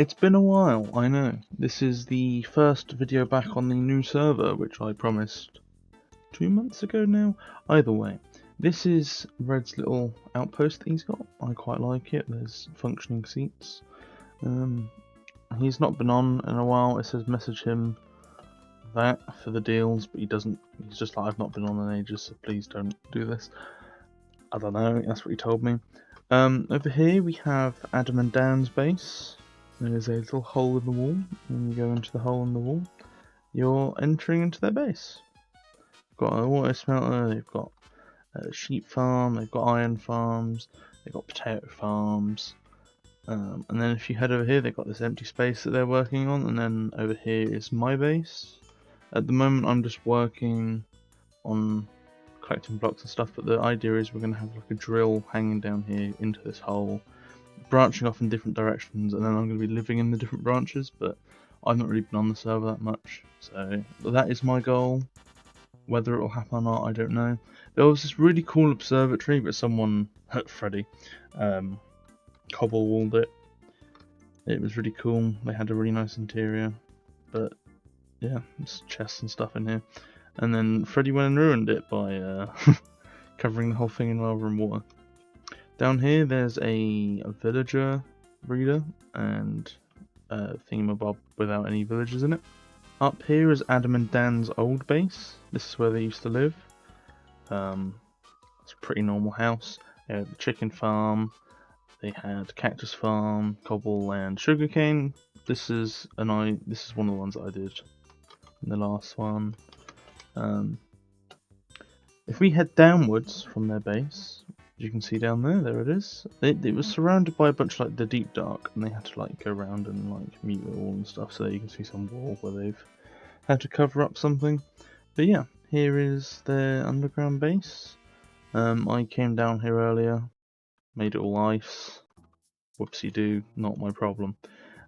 It's been a while, I know. This is the first video back on the new server, which I promised 2 months ago now. Either way, this is Red's little outpost that he's got. I quite like it. There's functioning seats. He's not been on in a while. It says message him that for the deals, but he doesn't. He's just like, I've not been on in ages, so please don't do this. I don't know, that's what he told me. Over here we have Adam and Dan's base. There's a little hole in the wall. When you go into the hole in the wall, you're entering into their base. They've got an auto smelter, they've got a sheep farm, they've got iron farms, they've got potato farms. And then if you head over here, they've got this empty space that they're working on, and then over here is my base. At the moment I'm just working on collecting blocks and stuff, but the idea is we're going to have like a drill hanging down here into this hole, branching off in different directions, and then I'm going to be living in the different branches, but I've not really been on the server that much, so that is my goal. Whether it will happen or not, I don't know. There was this really cool observatory, but someone, Freddy, cobble-walled it. It was really cool. They had a really nice interior, but yeah, there's chests and stuff in here. And then Freddy went and ruined it by covering the whole thing in lava and water. Down here there's a villager reader and a thingamabob without any villagers in it. Up here is Adam and Dan's old base. This is where they used to live. It's a pretty normal house. They had the chicken farm, they had cactus farm, cobble and sugarcane. This is one of the ones that I did in the last one. If we head downwards from their base, you can see down there it is. It was surrounded by a bunch of like the deep dark, and they had to like go around and like mute it all and stuff, so you can see some wall where they've had to cover up something. But yeah, here is their underground base. I came down here earlier, made it all ice. Whoopsie doo, not my problem.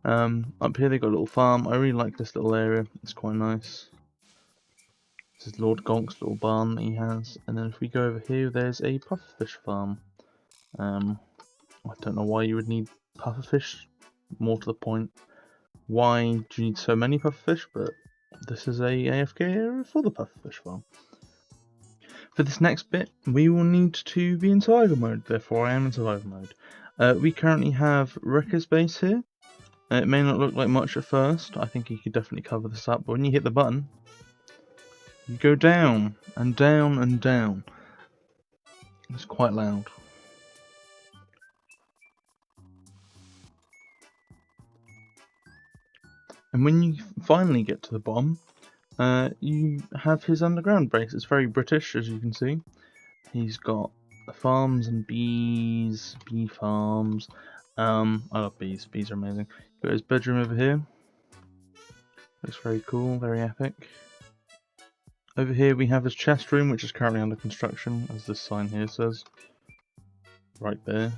Up here they got a little farm. I really like this little area, it's quite nice. This is Lord Gonk's little barn that he has, and then if we go over here, there's a pufferfish farm. I don't know why you would need pufferfish. More to the point, why do you need so many pufferfish? But this is a AFK area for the pufferfish farm. For this next bit, we will need to be in survival mode. Therefore, I am in survival mode. We currently have Wrecker's base here. It may not look like much at first. I think he could definitely cover this up, but when you hit the button, you go down, and down, and down. It's quite loud. And when you finally get to the bottom, you have his underground base. It's very British, as you can see. He's got farms and bees, bee farms. I love bees. Bees are amazing. Got his bedroom over here. Looks very cool, very epic. Over here we have his chest room, which is currently under construction, as this sign here says. Right there.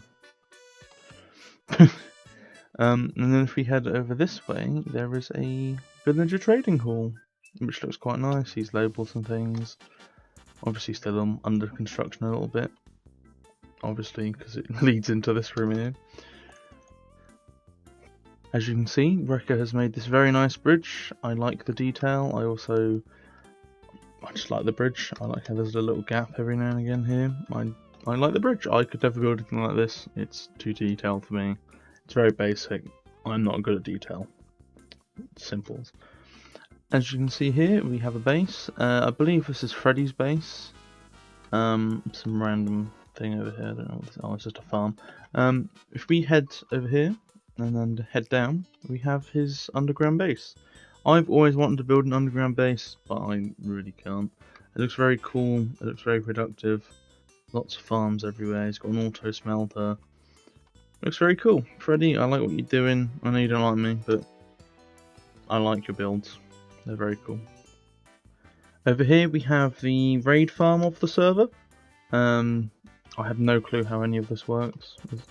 And then if we head over this way, there is a villager trading hall, which looks quite nice. He's labelled some things. Obviously still under construction a little bit. Obviously, because it leads into this room here. As you can see, Wrecker has made this very nice bridge. I like the detail. I just like the bridge. I like how there's a little gap every now and again here. I like the bridge. I could never build anything like this. It's too detailed for me. It's very basic. I'm not good at detail. It's simple. As you can see here, we have a base. I believe this is Freddy's base. Some random thing over here. I don't know what this is. Oh, it's just a farm. If we head over here and then head down, we have his underground base. I've always wanted to build an underground base, but I really can't. It looks very cool, it looks very productive. Lots of farms everywhere, he's got an auto smelter. It looks very cool. Freddy, I like what you're doing. I know you don't like me, but I like your builds. They're very cool. Over here we have the raid farm of the server. I have no clue how any of this works. There's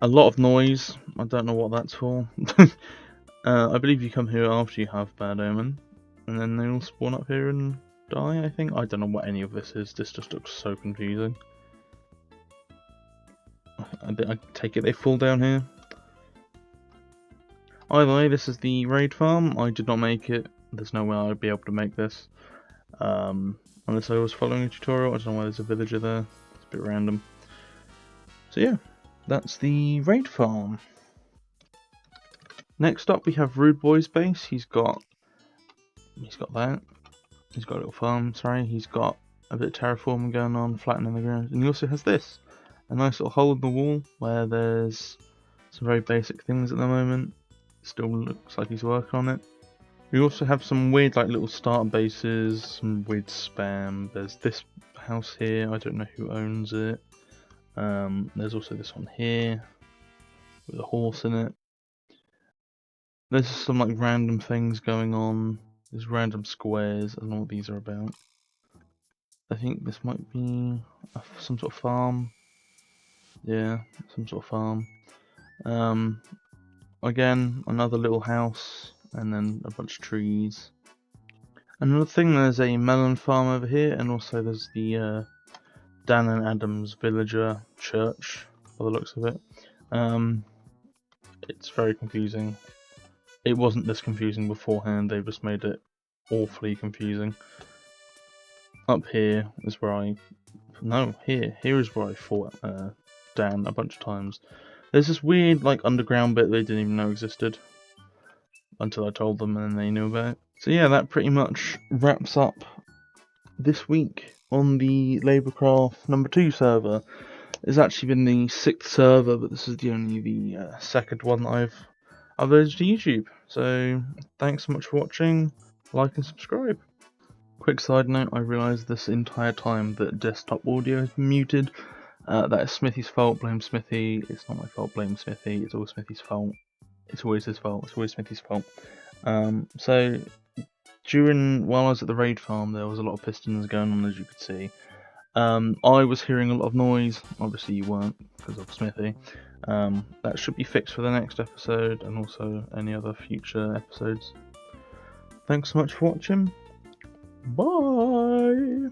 a lot of noise, I don't know what that's for. I believe you come here after you have Bad Omen, and then they all spawn up here and die, I think. I don't know what any of this is, this just looks so confusing. I take it they fall down here. Either way, this is the raid farm. I did not make it. There's no way I'd be able to make this. Unless I was following a tutorial. I don't know why there's a villager there. It's a bit random. So yeah, that's the raid farm. Next up we have Rude Boy's base. He's got that. He's got a little farm, sorry. He's got a bit of terraforming going on, flattening the ground. And he also has this. A nice little hole in the wall where there's some very basic things at the moment. Still looks like he's working on it. We also have some weird like little starter bases, some weird spam. There's this house here, I don't know who owns it. There's also this one here with a horse in it. There's just some like random things going on. There's random squares. I don't know what these are about. I think this might be some sort of farm. Yeah, some sort of farm. Again, another little house, and then a bunch of trees. Another thing, there's a melon farm over here, and also there's the Dan and Adam's villager church, by the looks of it. It's very confusing. It wasn't this confusing beforehand, they've just made it awfully confusing. Up here is where here is where I fought Dan a bunch of times. There's this weird like underground bit they didn't even know existed until I told them and then they knew about it. So yeah, that pretty much wraps up this week on the Labourcraft number 2 server. It's actually been the 6th server, but this is only the 2nd one that I've uploaded to YouTube. So thanks so much for watching, like and subscribe. Quick side note, I realised this entire time that desktop audio has been muted. That is Smithy's fault, blame Smithy. It's not my fault, blame Smithy. It's always Smithy's fault. It's always his fault, it's always Smithy's fault. So while I was at the raid farm, there was a lot of pistons going on, as you could see. I was hearing a lot of noise. Obviously you weren't, because of Smithy. That should be fixed for the next episode, and also any other future episodes. Thanks so much for watching. Bye!